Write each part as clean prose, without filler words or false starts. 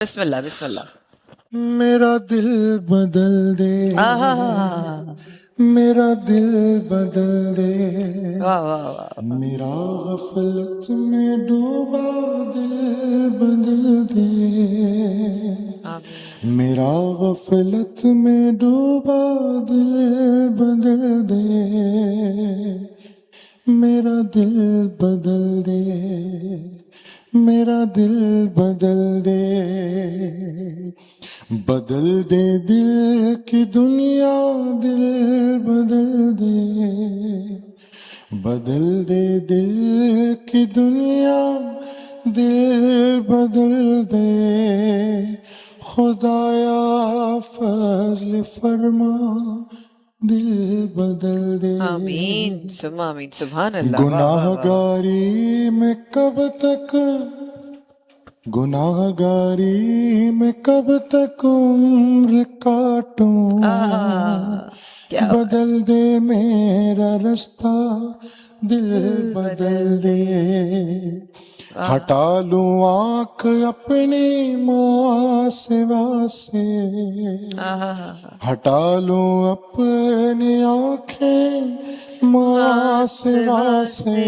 بسم اللہ بسم اللہ. میرا دل بدل دے، میرا دل بدل دے، واہ واہ واہ. میرا غفلت میں ڈوبا دل بدل دے، آمین. میرا غفلت میں ڈوبا دل بدل دے، میرا دل بدل دے، میرا دل بدل دے، بدل دے دل کی دنیا، دل بدل دے، بدل دے دل کی دنیا، دل بدل دے، خدایا فضل فرما دل بدل دے. آمین ثم آمین. سبحان اللہ. گناہ گاری میں کب تک، گناہ گاری میں کب تک عمر کاٹوں، کیا بدل دے میرا رستہ، دل بدل دے، ہٹا لوں آنکھ اپنی ماں سوا سے، ہٹا لوں اپنی آنکھیں ماں سوا سے،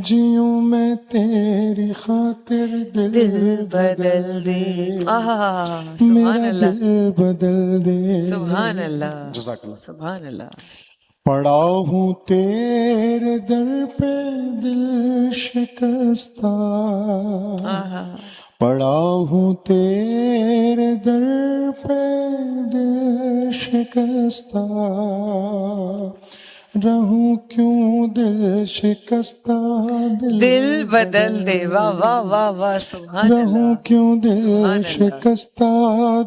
جیوں میں تیری خاطر، دل بدل دے، سبحان میرا اللہ. دل بدل دے. سبحان اللہ. جزاک اللہ. سبحان اللہ. پڑا ہوں تیرے در پہ دل شکستہ، پڑا ہوں تیرے در پہ دل شکستہ، رہوں کیوں دل شکستہ، دل بدل دے. واہ واہ واہ واہ. سبحان رہوں اللہ. کیوں دل سبحان اللہ. شکستہ،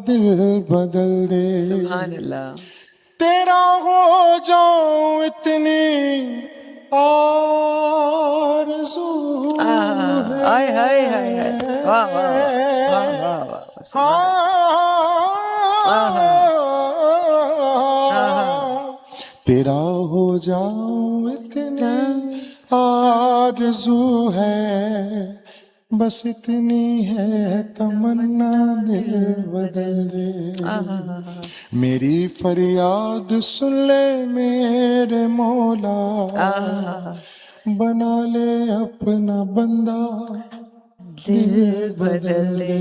دل بدل دے، سبحان اللہ. تیرا ہو جاؤں اتنی آرزو ہے، آئے ہائے ہائے ہائے. واہ واہ واہ واہ واہ. تیرا ہو جاؤں اتنی آرزو ہے، بس اتنی ہے تمنا، دل بدل دے، میری فریاد سن لے میرے مولا، بنا لے اپنا بندہ، دل بدل دے،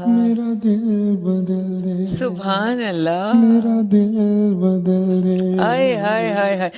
میرا دل بدل دے، سبحان اللہ. میرا دل بدل دے. آئے ہائے ہائے ہائے.